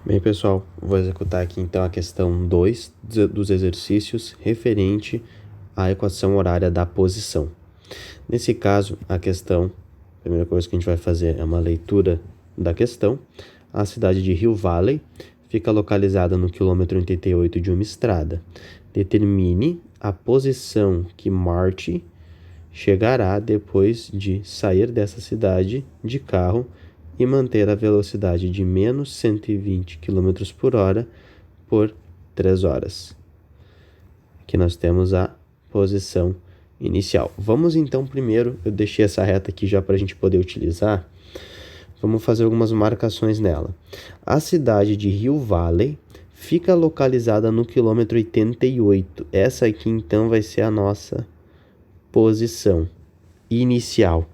Bem, pessoal, vou executar aqui então a questão 2 dos exercícios referente à equação horária da posição. Nesse caso, a primeira coisa que a gente vai fazer é uma leitura da questão. A cidade de Hill Valley fica localizada no quilômetro 88 de uma estrada. Determine a posição que Marty chegará depois de sair dessa cidade de carro e manter a velocidade de menos 120 km por hora por 3 horas. Aqui nós temos a posição inicial. Vamos então primeiro, eu deixei essa reta aqui já para a gente poder utilizar. Vamos fazer algumas marcações nela. A cidade de Hill Valley fica localizada no quilômetro 88. Essa aqui então vai ser a nossa posição inicial.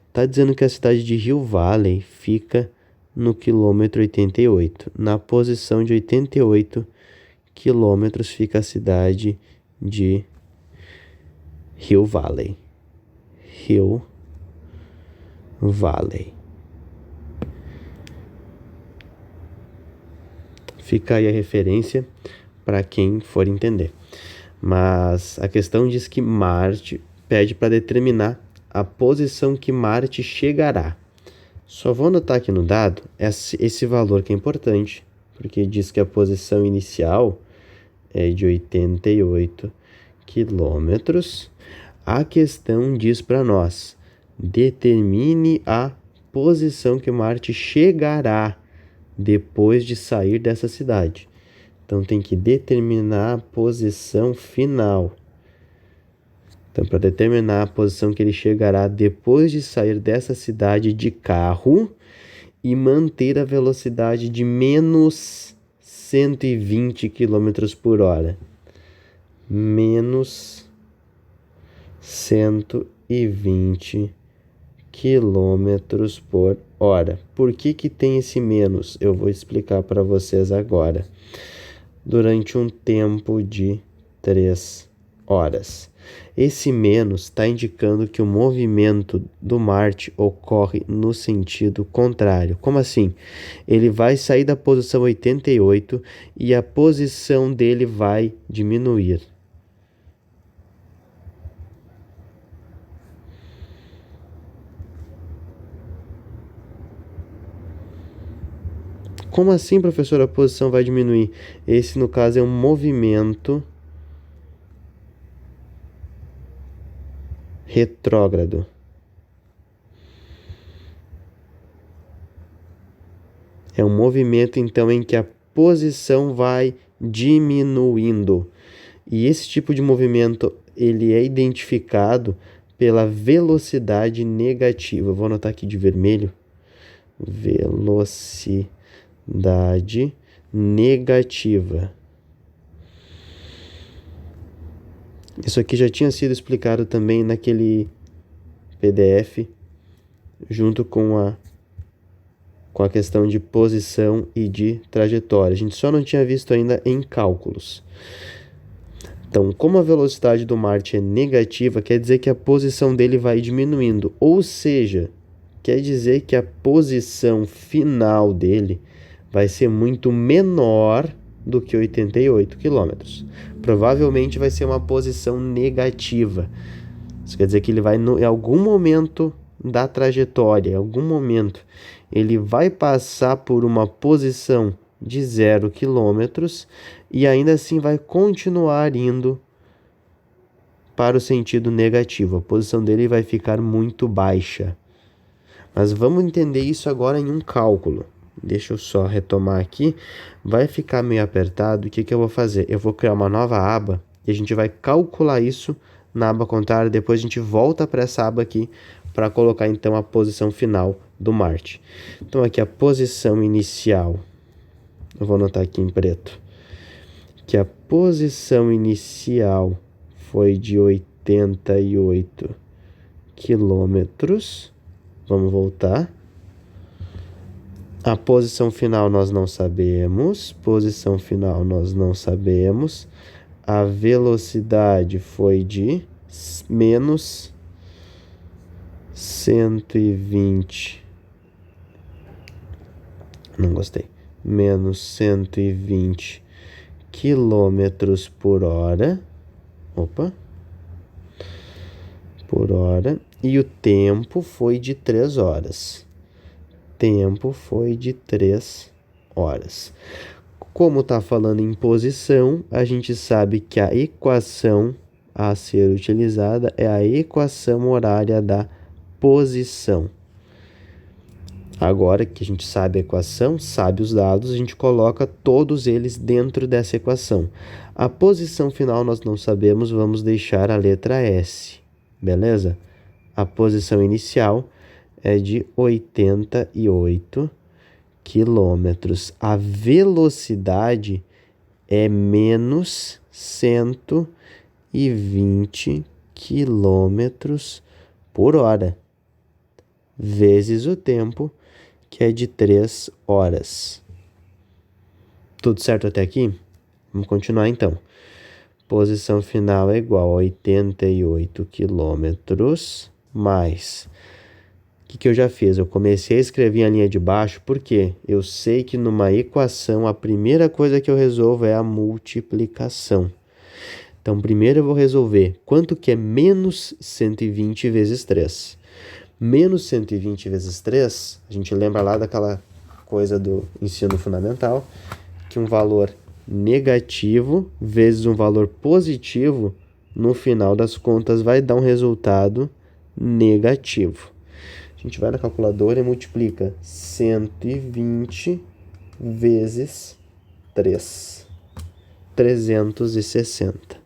Está dizendo que a cidade de Hill Valley fica no quilômetro 88. Na posição de 88 quilômetros fica a cidade de Hill Valley. Hill Valley. Fica aí a referência para quem for entender. Mas a questão diz que Marte pede para determinar a posição que Marte chegará. Só vou anotar aqui no dado esse valor que é importante, porque diz que a posição inicial é de 88 quilômetros. A questão diz para nós, determine a posição que Marte chegará depois de sair dessa cidade. Então tem que determinar a posição final. Então, para determinar a posição que ele chegará depois de sair dessa cidade de carro e manter a velocidade de menos 120 km por hora. Menos 120 km por hora. Por que tem esse menos? Eu vou explicar para vocês agora. Durante um tempo de 3 horas. Esse menos está indicando que o movimento do Marte ocorre no sentido contrário. Como assim? Ele vai sair da posição 88 e a posição dele vai diminuir. Como assim, professor, a posição vai diminuir? Esse, no caso, é um movimento retrógrado. É um movimento, então, em que a posição vai diminuindo. E esse tipo de movimento, ele é identificado pela velocidade negativa. Vou anotar aqui de vermelho. Velocidade negativa. Isso aqui já tinha sido explicado também naquele PDF, junto com a questão de posição e de trajetória. A gente só não tinha visto ainda em cálculos. Então, como a velocidade do Marte é negativa, quer dizer que a posição dele vai diminuindo. Ou seja, quer dizer que a posição final dele vai ser muito menor do que 88 km. Provavelmente vai ser uma posição negativa. Isso quer dizer que ele vai, em algum momento da trajetória, em algum momento, ele vai passar por uma posição de 0 km e ainda assim vai continuar indo para o sentido negativo. A posição dele vai ficar muito baixa. Mas vamos entender isso agora em um cálculo. Deixa eu só retomar aqui. Vai ficar meio apertado. O que eu vou fazer? Eu vou criar uma nova aba e a gente vai calcular isso na aba contrária. Depois a gente volta para essa aba aqui para colocar então a posição final do Marte. Então aqui a posição inicial. Eu vou anotar aqui em preto. Que a posição inicial foi de 88 quilômetros. Vamos voltar. A posição final nós não sabemos. Posição final nós não sabemos. A velocidade foi de menos 120. Não gostei. menos 120 quilômetros por hora. Por hora. E o tempo foi de 3 horas. Tempo foi de 3 horas. Como está falando em posição, a gente sabe que a equação a ser utilizada é a equação horária da posição. Agora que a gente sabe a equação, sabe os dados, a gente coloca todos eles dentro dessa equação. A posição final nós não sabemos, vamos deixar a letra S, beleza? A posição inicial é de 88 quilômetros. A velocidade é menos 120 quilômetros por hora, vezes o tempo, que é de 3 horas. Tudo certo até aqui? Vamos continuar então. Posição final é igual a 88 quilômetros mais... O que eu já fiz? Eu comecei a escrever a linha de baixo porque eu sei que numa equação a primeira coisa que eu resolvo é a multiplicação. Então, primeiro eu vou resolver quanto que é menos 120 vezes 3. Menos 120 vezes 3, a gente lembra lá daquela coisa do ensino fundamental, que um valor negativo vezes um valor positivo, no final das contas vai dar um resultado negativo. A gente vai na calculadora e multiplica 120 vezes 3. 360.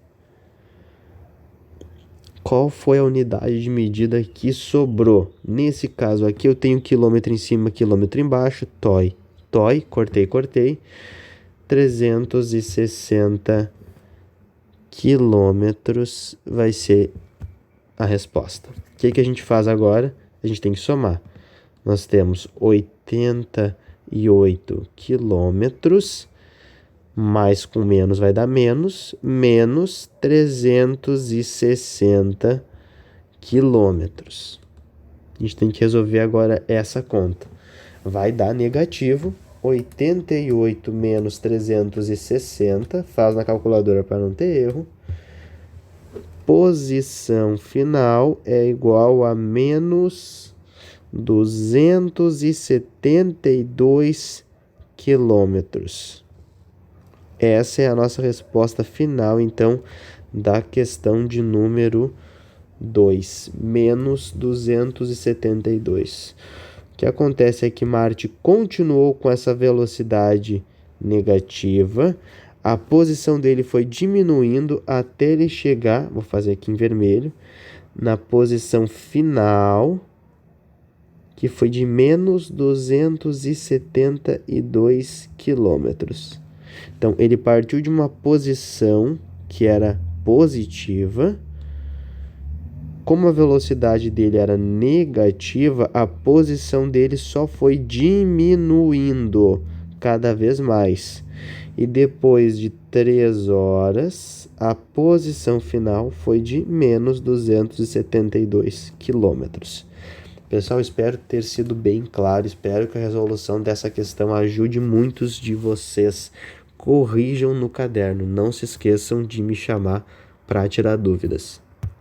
Qual foi a unidade de medida que sobrou? Nesse caso aqui eu tenho quilômetro em cima, quilômetro embaixo. Toi, cortei. 360 quilômetros vai ser a resposta. O que a gente faz agora? A gente tem que somar. Nós temos 88 quilômetros, mais com menos vai dar menos 360 quilômetros. A gente tem que resolver agora essa conta. Vai dar negativo, 88 menos 360, faz na calculadora para não ter erro. Posição final é igual a menos 272 quilômetros. Essa é a nossa resposta final, então, da questão de número 2, menos 272. O que acontece é que Marte continuou com essa velocidade negativa, a posição dele foi diminuindo até ele chegar, vou fazer aqui em vermelho, na posição final, que foi de menos 272 quilômetros. Então, ele partiu de uma posição que era positiva. Como a velocidade dele era negativa, a posição dele só foi diminuindo cada vez mais. E depois de 3 horas, a posição final foi de menos 272 quilômetros. Pessoal, espero ter sido bem claro, espero que a resolução dessa questão ajude muitos de vocês. Corrijam no caderno, não se esqueçam de me chamar para tirar dúvidas.